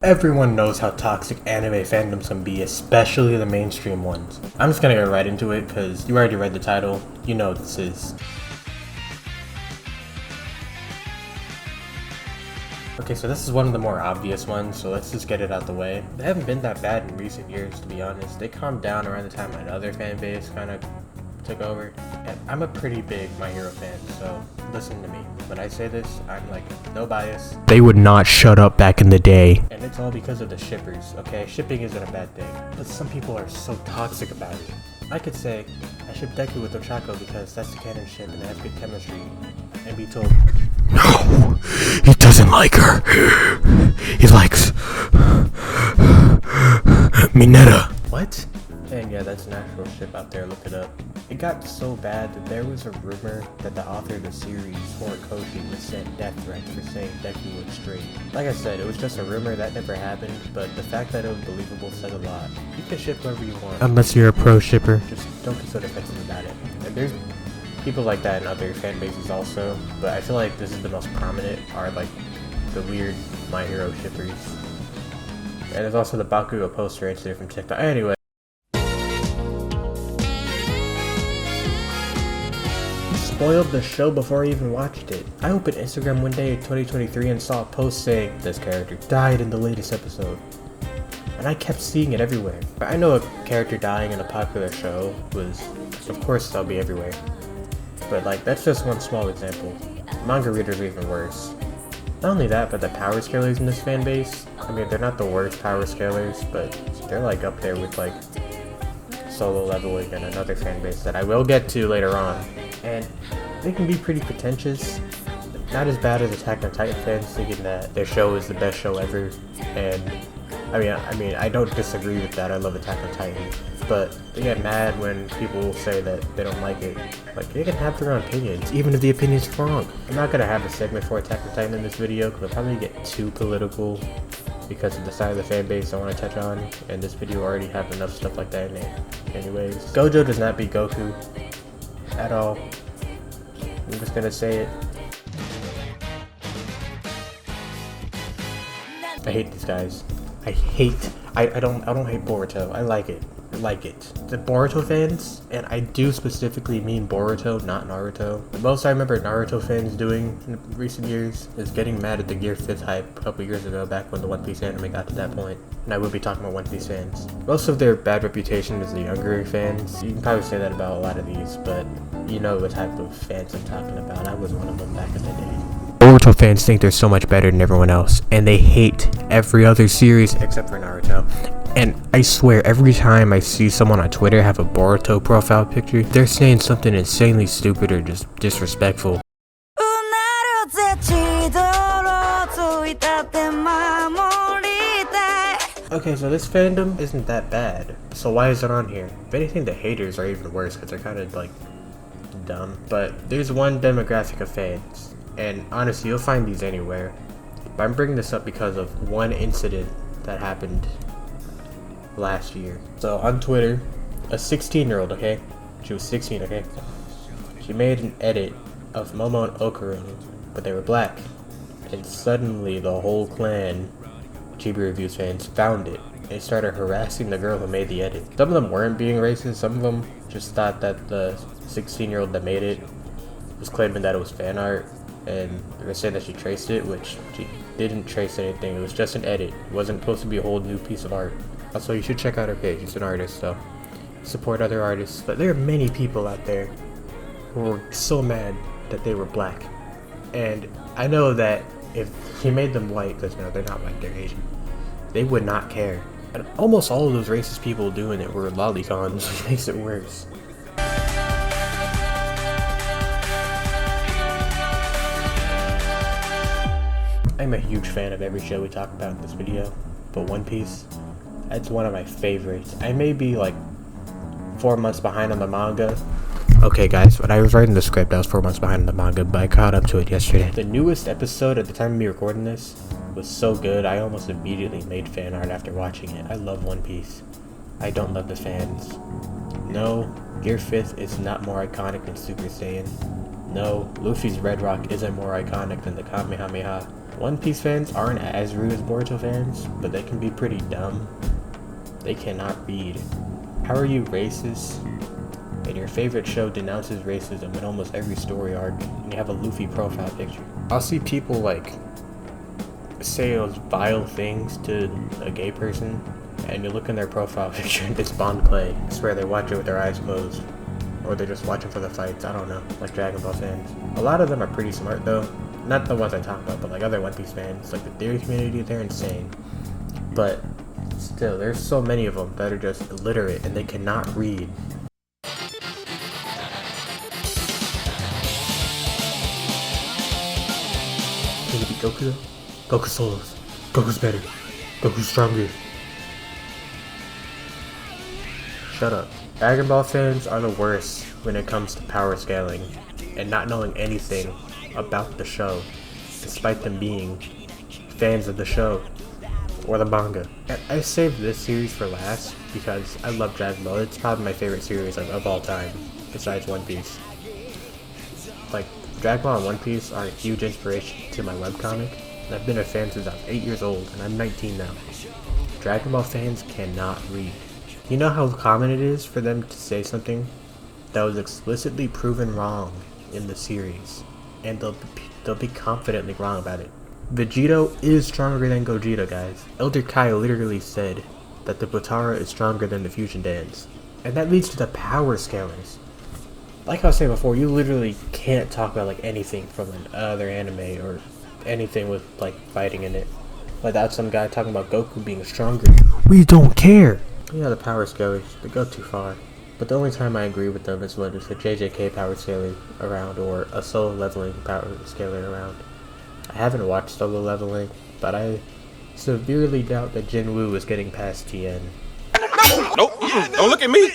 Everyone knows how toxic anime fandoms can be, especially the mainstream ones. I'm just gonna go right into it because you already read the title, you know what this is. Okay, so this is one of the more obvious ones, so let's just get it out the way. They haven't been that bad in recent years, to be honest. They calmed down around the time another fan base kind of took over. And I'm a pretty big My Hero fan, so listen to me. When I say this, I'm like, no bias. They would not shut up back in the day. And it's all because of the shippers, okay? Shipping isn't a bad thing, but some people are so toxic about it. I could say, I ship Deku with Ochako because that's the canon ship and they have good chemistry, and be told, no, he doesn't like her. He likes Mineta. What? And yeah, that's an actual ship out there, look it up. It got so bad that there was a rumor that the author of the series, Horikoshi, was sent death threats for saying Deku was straight. Like I said, it was just a rumor that never happened, but the fact that it was believable said a lot. You can ship whoever you want. Unless you're a pro shipper. Just don't be so defensive about it. And there's people like that in other fan bases also, but I feel like this is the most prominent, are like the weird My Hero shippers. And there's also the Bakugo poster incident from TikTok. Anyway. Spoiled the show before I even watched it. I opened Instagram one day in 2023 and saw a post saying, this character died in the latest episode. And I kept seeing it everywhere. I know a character dying in a popular show was, of course they'll be everywhere. But like, that's just one small example. Manga readers are even worse. Not only that, but the power scalers in this fan base, I mean, they're not the worst power scalers, but they're like up there with like Solo Leveling and another fan base that I will get to later on. And they can be pretty pretentious. Not as bad as Attack on Titan fans thinking that their show is the best show ever. And I mean, I don't disagree with that. I love Attack on Titan, but they get mad when people say that they don't like it. Like, they can have their own opinions, even if the opinion's wrong. I'm not gonna have a segment for Attack on Titan in this video because I'll probably get too political because of the side of the fan base I want to touch on, and this video already have enough stuff like that in it. Anyways, Gojo does not beat Goku at all. I'm just gonna say it. I hate these guys. I don't hate Boruto. I like it. I like it. The Boruto fans, and I do specifically mean Boruto, not Naruto. The most I remember Naruto fans doing in recent years is getting mad at the Gear 5th hype a couple years ago, back when the One Piece anime got to that point. And I will be talking about One Piece fans. Most of their bad reputation is the younger fans. You can probably say that about a lot of these, but you know what type of fans I'm talking about. I was one of them back in the day. Boruto fans think they're so much better than everyone else, and they hate every other series except for Naruto. And I swear, every time I see someone on Twitter have a Boruto profile picture, they're saying something insanely stupid or just disrespectful. Okay, so this fandom isn't that bad, so why is it on here? If anything, the haters are even worse because they're kind of like dumb. But there's one demographic of fans, and honestly, you'll find these anywhere. But I'm bringing this up because of one incident that happened last year. So on Twitter, a 16-year-old, okay? She was 16, okay? She made an edit of Momo and Okarun, but they were black. And suddenly the whole clan, Chibi Reviews fans, found it and started harassing the girl who made the edit. Some of them weren't being racist, some of them just thought that the 16-year-old that made it was claiming that it was fan art, and they were saying that she traced it, which she didn't trace anything. It was just an edit. It wasn't supposed to be a whole new piece of art. Also, you should check out her page. She's an artist, so support other artists. But there are many people out there who were so mad that they were black. And I know that if he made them white, because no, they're not white, they're Asian, they would not care. And almost all of those racist people doing it were lolicons, which makes it worse. I'm a huge fan of every show we talk about in this video, but One Piece, that's one of my favorites. I may be like 4 months behind on the manga. Okay guys, when I was writing the script, I was 4 months behind on the manga, but I caught up to it yesterday. The newest episode at the time of me recording this was so good, I almost immediately made fan art after watching it. I love One Piece. I don't love the fans. No, Gear 5th is not more iconic than Super Saiyan. No, Luffy's Red Rock isn't more iconic than the Kamehameha. One Piece fans aren't as rude as Boruto fans, but they can be pretty dumb. They cannot read. How are you racist? And your favorite show denounces racism in almost every story arc, and you have a Luffy profile picture. I'll see people like say those vile things to a gay person, and you look in their profile picture and it's Bond Clay. I swear they watch it with their eyes closed. Or they're just watching for the fights, I don't know, like Dragon Ball fans. A lot of them are pretty smart though. Not the ones I talk about, but like other One Piece fans, like the theory community, they're insane. But still, there's so many of them that are just illiterate and they cannot read. Can it be Goku though? Goku solos. Goku's better. Goku's stronger. Shut up. Dragon Ball fans are the worst when it comes to power scaling and not knowing anything about the show, despite them being fans of the show or the manga. I saved this series for last because I love Dragon Ball. It's probably my favorite series of all time, besides One Piece. Like, Dragon Ball and One Piece are a huge inspiration to my webcomic, and I've been a fan since I was 8 years old, and I'm 19 now. Dragon Ball fans cannot read. You know how common it is for them to say something that was explicitly proven wrong in the series, and they'll be confidently wrong about it. Vegito is stronger than Gogeta, guys. Elder Kai literally said that the Potara is stronger than the Fusion Dance, and that leads to the power scalers. Like I was saying before, you literally can't talk about like anything from another anime or anything with like fighting in it without some guy talking about Goku being stronger. We don't care. Yeah, the power scalers, they go too far. But the only time I agree with them is when it's a JJK power scaler around or a solo leveling power scaler around. I haven't watched solo leveling, but I severely doubt that Jinwoo is getting past Tien. Nope, don't look at me.